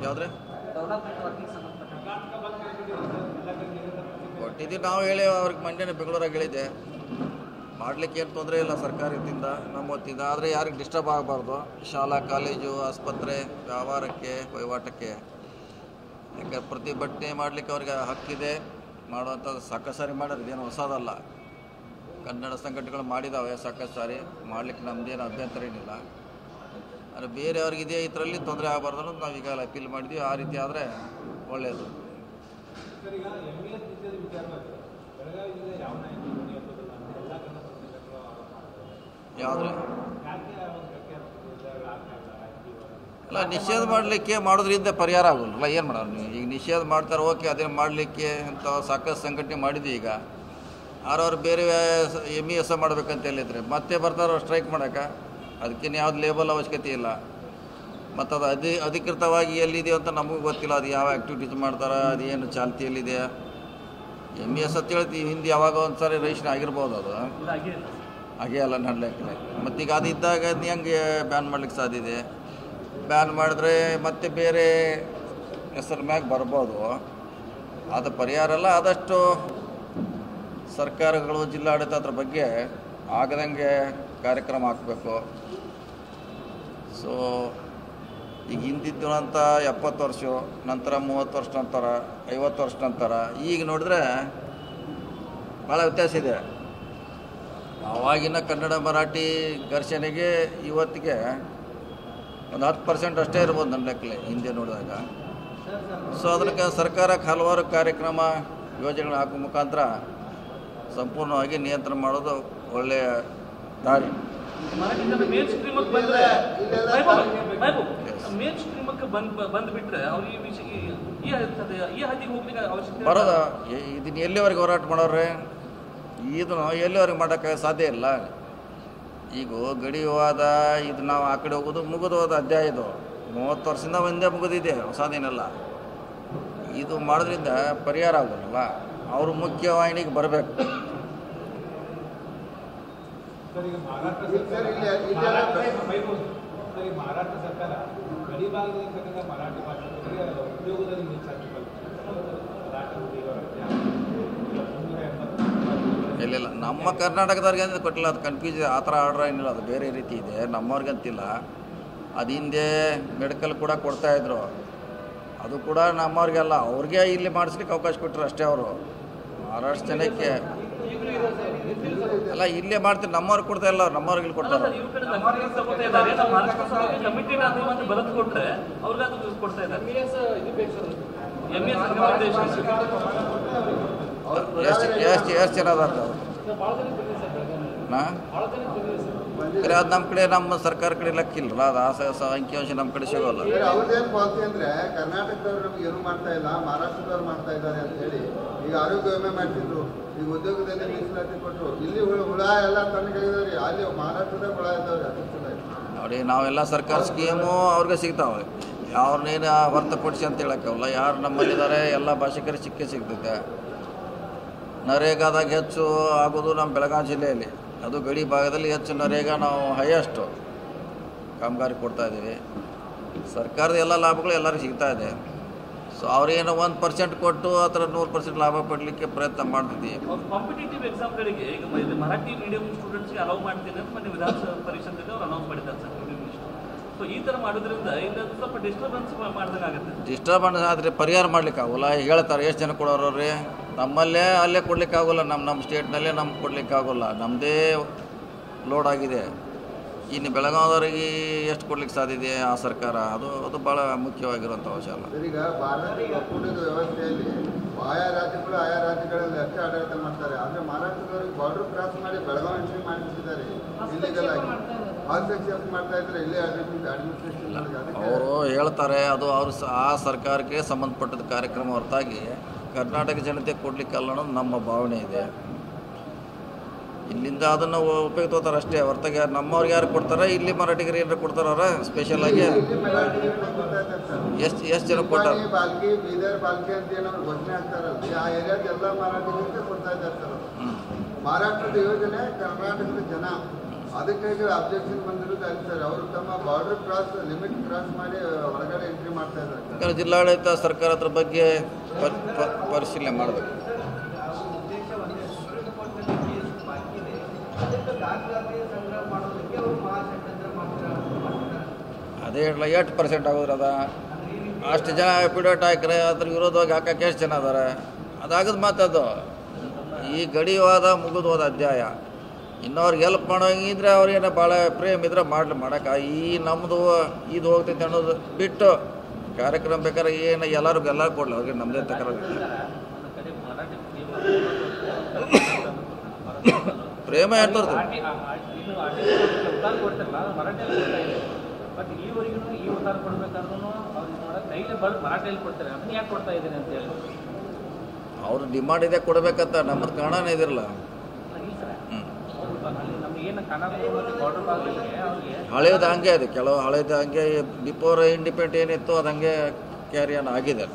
ಯಾವುದ್ರೆ ಕೊಟ್ಟಿದ್ದೀವಿ ನಾವು ಹೇಳಿ ಅವ್ರಿಗೆ ಮಂಡ್ಯನೇ ಬೆಂಗಳೂರಾಗ ಹೇಳಿದ್ದೆ ಮಾಡಲಿಕ್ಕೆ ಏನು ತೊಂದರೆ ಇಲ್ಲ ಸರ್ಕಾರದಿಂದ ನಮ್ಮ ಹೊತ್ತಿಂದ. ಆದರೆ ಯಾರಿಗೆ ಡಿಸ್ಟರ್ಬ್ ಆಗಬಾರ್ದು ಶಾಲಾ ಕಾಲೇಜು ಆಸ್ಪತ್ರೆ ವ್ಯವಹಾರಕ್ಕೆ ವಹಿವಾಟಕ್ಕೆ. ಯಾಕೆ ಪ್ರತಿಭಟನೆ ಮಾಡಲಿಕ್ಕೆ ಅವ್ರಿಗೆ ಹಕ್ಕಿದೆ, ಮಾಡುವಂಥದ್ದು ಸಾಕಷ್ಟು ಸಾರಿ ಮಾಡೋದು, ಇದೇನು ಹೊಸದಲ್ಲ. ಕನ್ನಡ ಸಂಘಟನೆಗಳು ಮಾಡಿದ್ದಾವೆ ಸಾಕಷ್ಟು ಸಾರಿ, ಮಾಡಲಿಕ್ಕೆ ನಮ್ಮದೇನು ಅಭ್ಯಂತರ ಏನಿಲ್ಲ. ಆದರೆ ಬೇರೆಯವ್ರಿಗೆ ಇದೇ ಇದರಲ್ಲಿ ತೊಂದರೆ ಆಗಬಾರ್ದು ಅನ್ನೋದು ನಾವು ಈಗಾಗಲೇ ಅಪೀಲ್ ಮಾಡಿದ್ವಿ. ಆ ರೀತಿ ಆದರೆ ಒಳ್ಳೆಯದು. ಯಾವುದ್ರೆ ಅಲ್ಲ, ನಿಷೇಧ ಮಾಡಲಿಕ್ಕೆ ಮಾಡೋದ್ರಿಂದ ಪರಿಹಾರ ಆಗೋಲ್ಲ. ಏನು ಮಾಡೋರು ನೀವು ಈಗ ನಿಷೇಧ ಮಾಡ್ತಾರೆ, ಓಕೆ, ಅದೇನು ಮಾಡಲಿಕ್ಕೆ ಅಂತ ಸಾಕಷ್ಟು ಸಂಘಟನೆ ಮಾಡಿದ್ವಿ. ಈಗ ಯಾರವ್ರು ಬೇರೆ MES ಮಾಡಬೇಕಂತ ಹೇಳಿದ್ರೆ ಮತ್ತೆ ಬರ್ತಾರೋ ಸ್ಟ್ರೈಕ್ ಮಾಡೋಕೆ. ಅದಕ್ಕೇನು ಯಾವ್ದು ಲೇಬಲ್ ಅವಶ್ಯಕತೆ ಇಲ್ಲ. ಮತ್ತು ಅದು ಅಧಿಕೃತವಾಗಿ ಎಲ್ಲಿದೆ ಅಂತ ನಮಗೂ ಗೊತ್ತಿಲ್ಲ. ಅದು ಯಾವ ಆ್ಯಕ್ಟಿವಿಟೀಸ್ ಮಾಡ್ತಾರೆ, ಅದು ಏನು ಚಾಲ್ತಿಯಲ್ಲಿದೆ. MES ಅಂತ ಹೇಳ್ತೀವಿ, ಹಿಂದೆ ಯಾವಾಗ ಒಂದು ಸಾರಿ ರಿಜಿಸ್ಟ್ರೇಷನ್ ಆಗಿರ್ಬೋದು, ಅದು ಹಾಗೇ ಅಲ್ಲ ನಡ್ಲಿಕ್ಕೆ. ಮತ್ತೀಗ ಅದು ಇದ್ದಾಗ ಹೆಂಗೆ ಬ್ಯಾನ್ ಮಾಡ್ಲಿಕ್ಕೆ ಸಾಧ್ಯ ಇದೆ? ಬ್ಯಾನ್ ಮಾಡಿದ್ರೆ ಮತ್ತೆ ಬೇರೆ ಹೆಸರು ಮ್ಯಾಗ ಬರ್ಬೋದು. ಅದು ಪರಿಹಾರ ಅಲ್ಲ. ಆದಷ್ಟು ಸರ್ಕಾರಗಳು ಜಿಲ್ಲಾಡಳಿತ ಅದ್ರ ಬಗ್ಗೆ ಆಗದಂಗೆ ಕಾರ್ಯಕ್ರಮ ಹಾಕಬೇಕು. ಸೊ ಈಗ ಹಿಂದಿದ್ದು ಅಂತ 70 ವರ್ಷ ನಂತರ 30 ವರ್ಷ ನಂತರ 50 ವರ್ಷ ನಂತರ ಈಗ ನೋಡಿದ್ರೆ ಭಾಳ ವ್ಯತ್ಯಾಸ ಇದೆ. ಆವಾಗಿನ ಕನ್ನಡ ಮರಾಠಿ ಘರ್ಷಣೆಗೆ ಇವತ್ತಿಗೆ ಒಂದು 10% ಅಷ್ಟೇ ಇರ್ಬೋದು ನನ್ನ ಲೆಕ್ಕಲೆ ಹಿಂದೆ ನೋಡಿದಾಗ. ಸೊ ಅದಕ್ಕೆ ಸರ್ಕಾರಕ್ಕೆ ಹಲವಾರು ಕಾರ್ಯಕ್ರಮ ಯೋಜನೆಗಳು ಹಾಕೋ ಮುಖಾಂತರ ಸಂಪೂರ್ಣವಾಗಿ ನಿಯಂತ್ರಣ ಮಾಡೋದು ಒಳ್ಳೆಯ ದಾರಿ. ಬರೋದ ಇದನ್ನ ಎಲ್ಲಿವರೆಗೆ ಹೋರಾಟ ಮಾಡೋರೆ? ಇದನ್ನು ಎಲ್ಲಿವರೆಗೆ ಮಾಡೋಕ್ಕೆ ಸಾಧ್ಯ ಇಲ್ಲ. ಈಗ ಗಡಿ ವಿವಾದ ಇದು ನಾವು ಆ ಕಡೆ ಹೋಗೋದು ಮುಗಿದೋದ ಅಧ್ಯಾಯ. ಇದು 30 ವರ್ಷದಿಂದ ಒಂದೇ ಮುಗಿದಿದೆ, ಹೊಸದೇನಲ್ಲ. ಇದು ಮಾಡೋದ್ರಿಂದ ಪರಿಹಾರ ಆಗೋಲ್ಲ. ಅವರು ಮುಖ್ಯವಾಹಿನಿಗೆ ಬರಬೇಕು. ಇಲ್ಲ, ನಮ್ಮ ಕರ್ನಾಟಕದವ್ರಿಗೆ ಅಂತ ಕೊಟ್ಟಿಲ್ಲ. ಅದು ಕನ್ಫ್ಯೂಸ್ ಆ ಥರ ಆರ್ಡ್ರ್ ಏನಿಲ್ಲ, ಅದು ಬೇರೆ ರೀತಿ ಇದೆ. ನಮ್ಮವ್ರಿಗಂತಿಲ್ಲ. ಅದು ಹಿಂದೆ ಮೆಡಿಕಲ್ ಕೂಡ ಕೊಡ್ತಾಯಿದ್ರು, ಅದು ಕೂಡ ನಮ್ಮವ್ರಿಗೆಲ್ಲ. ಅವ್ರಿಗೆ ಇಲ್ಲಿ ಮಾಡಿಸ್ಲಿಕ್ಕೆ ಅವಕಾಶ ಕೊಟ್ಟರು ಅಷ್ಟೇ. ಅವರು ಮಹಾರಾಷ್ಟ್ರ ಜನಕ್ಕೆ ಅಲ್ಲ, ಇಲ್ಲೇ ಮಾಡ್ತೀವಿ. ನಮ್ಮವ್ರಿಗೆ ಕೊಡ್ತಾ ಇಲ್ಲ, ನಮ್ಮವ್ರಿಗೆ ಇಲ್ಲಿ ಕೊಡ್ತಾರೆ. ಎಷ್ಟು ಜನ ಅದಾರ ಅದು ನಮ್ಮ ಕಡೆ, ನಮ್ಮ ಸರ್ಕಾರ ಕಡೆ ಲೆಕ್ಕಿಲ್ಲ. ಅದು ಅಂಕಿಅಂಶ ನಮ್ಮ ಕಡೆ ಸಿಗೋಲ್ಲ. ಅವ್ರದ್ದೇನು ಪಾಲಿಸಿ ಅಂದ್ರೆ ಕರ್ನಾಟಕದವ್ರು ನಮ್ಗೆ ಏನು ಮಾಡ್ತಾ ಇಲ್ಲ, ಮಹಾರಾಷ್ಟ್ರದವ್ರು ಮಾಡ್ತಾ ಇದ್ದಾರೆ ಅಂತ ಹೇಳಿ. ಈಗ ಆರೋಗ್ಯ ವಿಮೆ ಮಾಡ್ತಿದ್ರು, ಈಗ ಉದ್ಯೋಗದಲ್ಲಿ ಮೀಸಲಾತಿ ಕೊಟ್ಟರು. ಇಲ್ಲಿ ಹುಳ ಎಲ್ಲ ತಣ್ಣಗಾಗಿದಾವ್ರಿ, ಅಲ್ಲಿ ಮಹಾರಾಷ್ಟ್ರದಾಗ ಹುಳ ಇದ್ದಾವ್ರಿ. ನೋಡಿ, ನಾವೆಲ್ಲ ಸರ್ಕಾರ ಸ್ಕೀಮು ಅವ್ರಿಗೆ ಸಿಗ್ತಾವೆ. ಅವ್ರನ್ನೇನು ಹೊರತುಪಡಿಸಿ ಅಂತ ಹೇಳೋಕ್ಕಾಗಲ್ಲ. ಯಾರು ನಮ್ಮಲ್ಲಿದ್ದಾರೆ ಎಲ್ಲ ಭಾಷಿಕರಿಗೆ ಸಿಗ್ತೈತೆ. ನರೇಗಾದಾಗ ಹೆಚ್ಚು ಆಗೋದು ನಮ್ಮ ಬೆಳಗಾವಿ ಜಿಲ್ಲೆಯಲ್ಲಿ. ಅದು ಗಡಿ ಭಾಗದಲ್ಲಿ ಹೆಚ್ಚು ನರೇಗಾ ನಾವು ಹೈಯೆಸ್ಟು ಕಾಮಗಾರಿ ಕೊಡ್ತಾಯಿದ್ದೀವಿ. ಸರ್ಕಾರದ ಎಲ್ಲ ಲಾಭಗಳು ಎಲ್ಲರಿಗೂ ಸಿಗ್ತಾ ಇದೆ. ಸೊ ಅವ್ರೇನೋ 1% ಕೊಟ್ಟು ಆ ಥರ 100% ಲಾಭ ಪಡಲಿಕ್ಕೆ ಪ್ರಯತ್ನ ಮಾಡ್ತಿದ್ದೀವಿ. ಕಾಂಪಿಟೇಟಿವ್ ಎಕ್ಸಾಮ್ಗಳಿಗೆ ಈಗ ಮರಾಠಿ ಮೀಡಿಯಂ ಸ್ಟೂಡೆಂಟ್ಸ್ಗೆ ಅಲೌ ಮಾಡ್ತೀನಿ ಅಂತ ಮೊನ್ನೆ ವಿಧಾನಸಭಾ ಪರಿಷತ್ತಿಗೆ ಅವ್ರು ಅನೌನ್ಸ್ ಮಾಡಿದ್ದಾರೆ ಸರ್. ಸೊ ಈ ಥರ ಮಾಡೋದ್ರಿಂದ ಇಲ್ಲ ಸ್ವಲ್ಪ ಡಿಸ್ಟರ್ಬೆನ್ಸ್ ಮಾಡ್ದಂಗಾಗುತ್ತೆ. ಡಿಸ್ಟರ್ಬೆನ್ಸ್ ಆದರೆ ಪರಿಹಾರ ಮಾಡ್ಲಿಕ್ಕೆ ಆಗೋಲ್ಲ. ಹೇಳ್ತಾರೆ ಎಷ್ಟು ಜನ ಕೊಡೋರ್ರಿ, ನಮ್ಮಲ್ಲೇ ಅಲ್ಲೇ ಕೊಡ್ಲಿಕ್ಕೆ ಆಗೋಲ್ಲ. ನಮ್ಮ ಸ್ಟೇಟ್ನಲ್ಲೇ ನಮ್ಗೆ ಕೊಡ್ಲಿಕ್ಕೆ ಆಗೋಲ್ಲ. ನಮ್ಮದೇ ಲೋಡ್ ಆಗಿದೆ. ಇನ್ನು ಬೆಳಗಾವಿದವರಿಗೆ ಎಷ್ಟು ಕೊಡ್ಲಿಕ್ಕೆ ಸಾಧ್ಯ ಇದೆ ಆ ಸರ್ಕಾರ? ಅದು ಭಾಳ ಮುಖ್ಯವಾಗಿರುವಂಥ ಅಂಶ ಅಲ್ಲ. ಈಗ ಭಾರತೀಯ ಒಕ್ಕೂಟದ ವ್ಯವಸ್ಥೆಯಲ್ಲಿ ಆಯಾ ರಾಜ್ಯಗಳಲ್ಲಿ ಅಷ್ಟೇ ಆಡಳಿತ ಮಾಡ್ತಾರೆ. ಆದರೆ ಮಹಾರಾಷ್ಟ್ರದವರಿಗೆ ಬಾರ್ಡರ್ ಕ್ರಾಸ್ ಮಾಡಿ ಬೆಳಗಾವಿ ಎಂಟ್ರಿ ಮಾಡಿಬಿಟ್ಟಿದ್ದಾರೆ. ಇಲ್ಲಿಗೆಲ್ಲ ಹಸ್ತಕ್ಷೇಪ ಮಾಡ್ತಾ ಇದ್ರೆ ಇಲ್ಲೇ ಅಡ್ಮಿನಿಸ್ಟ್ರೇಷನ್ ಅವರು ಹೇಳ್ತಾರೆ. ಅದು ಅವರು ಆ ಸರ್ಕಾರಕ್ಕೆ ಸಂಬಂಧಪಟ್ಟದ ಕಾರ್ಯಕ್ರಮ ಹೊರತಾಗಿ ಕರ್ನಾಟಕ ಜನತೆ ಕೊಡ್ಲಿಕ್ಕಲ್ಲ ಅನ್ನೋದು ನಮ್ಮ ಭಾವನೆ ಇದೆ. ಇಲ್ಲಿಂದ ಅದನ್ನು ಉಪಯೋಗ ತಗೋತಾರೆ ಅಷ್ಟೇ ಹೊರತಾಗಿ ನಮ್ಮವ್ರಿಗೆ ಯಾರು ಕೊಡ್ತಾರೆ, ಇಲ್ಲಿ ಮರಾಠಿಗರು ಏನಾರು ಕೊಡ್ತಾರ ಸ್ಪೆಷಲ್ ಆಗಿ ಎಷ್ಟು ಜನ ಕೊಟ್ಟಾರೆ? ಬೀದರ್ ಬಾಲ್ಕಿ ಅಂತ ಏನೋ ಘೋಷಣೆ ಆಗ್ತಾರಲ್ಲ, ಆ ಏರಿಯಾದ ಎಲ್ಲ ಮರಾಠಿಗರಿಗೆ ಕೊಡ್ತಾ ಇದ್ದಾರೆ. ಮಹಾರಾಷ್ಟ್ರದ ಯೋಜನೆ ಕರ್ನಾಟಕದ ಜನ ಅದಕ್ಕಾಗಿ ಅಬ್ಜೆಕ್ಷನ್ ಬಂದಿರೋದು ಅಲ್ಲಿ ಸರ್. ಅವರು ತಮ್ಮ ಬಾರ್ಡರ್ ಕ್ರಾಸ್ ಲಿಮಿಟ್ ಕ್ರಾಸ್ ಮಾಡಿ ಹೊರಗಡೆ ಎಂಟ್ರಿ ಮಾಡ್ತಾ ಇದ್ದಾರೆ. ಜಿಲ್ಲಾಡಳಿತ ಸರ್ಕಾರ ಅದ್ರ ಬಗ್ಗೆ ಪರಿಶೀಲನೆ ಮಾಡಬೇಕು. ಅದೇ ಹೇಳಲ್ಲ 8% ಆಗೋದ್ರ ಅದ ಅಷ್ಟು ಜನ ಎಪಿಡೇಟ್ ಹಾಕ್ರೆ ಅದ್ರ ವಿರೋಧವಾಗಿ ಹಾಕಕ್ಕೆ ಎಷ್ಟು ಜನ ಅದಾರೆ? ಅದಾಗದ ಮಾತದು. ಈ ಗಡಿವಾದ ಮುಗಿದು ಹೋದ ಅಧ್ಯಾಯ. ಇನ್ನವ್ರಿಗೆ ಹೆಲ್ಪ್ ಮಾಡೋಂಗಿದ್ರೆ ಅವ್ರೇನೋ ಭಾಳ ಪ್ರೇಮ್ ಇದ್ರೆ ಮಾಡೋಕೆ ಈ ನಮ್ಮದು ಇದು ಹೋಗ್ತೈತೆ ಅನ್ನೋದು ಬಿಟ್ಟು ಕಾರ್ಯಕ್ರಮ ಬೇಕಾದ್ರೆ ಏನು ಎಲ್ಲರೂ ಕೊಡಲಿ, ಅವ್ರಿಗೆ ನಮ್ಮದೇ ತಕರ ಪ್ರೇಮ ಹೇಳ್ತದೆ. ಬಟ್ ಈವರೆಗೂ ಈ ಉತ್ತಾರ ಕೊಡಬೇಕಾದ್ರೂ ಅವ್ರಿಗೆ ಕೈಲಿ ಬರೆದು ಮರಾಠಿಯಲ್ಲಿ ಕೊಡ್ತಾರೆ. ಅದನ್ನ ಯಾಕೆ ಕೊಡ್ತಾ ಇದ್ದೀನಿ ಅಂತ ಹೇಳಿ ಅವ್ರ ಡಿಮಾಂಡ್ ಇದೆ ಕೊಡಬೇಕಂತ. ನಮ್ಮದು ಕನ್ನಡನೇ ಇದಿರಲ್ಲ. ನಮಗೇನು ಕನ್ನಡ ಬಾರ್ಡರ್ ಭಾಗದಲ್ಲಿ ಅವ್ರಿಗೆ ಹಳೇದು ಹಂಗೆ ಇದೆ. ಕೆಲವು ಹಳೇದು ಹಂಗೆ ಬಿಫೋರ್ ಇಂಡಿಪೆಂಡೆಂಟ್ ಏನಿತ್ತು ಅದು ಹಂಗೆ ಕ್ಯಾರಿ ಆನ್ ಆಗಿದೆ.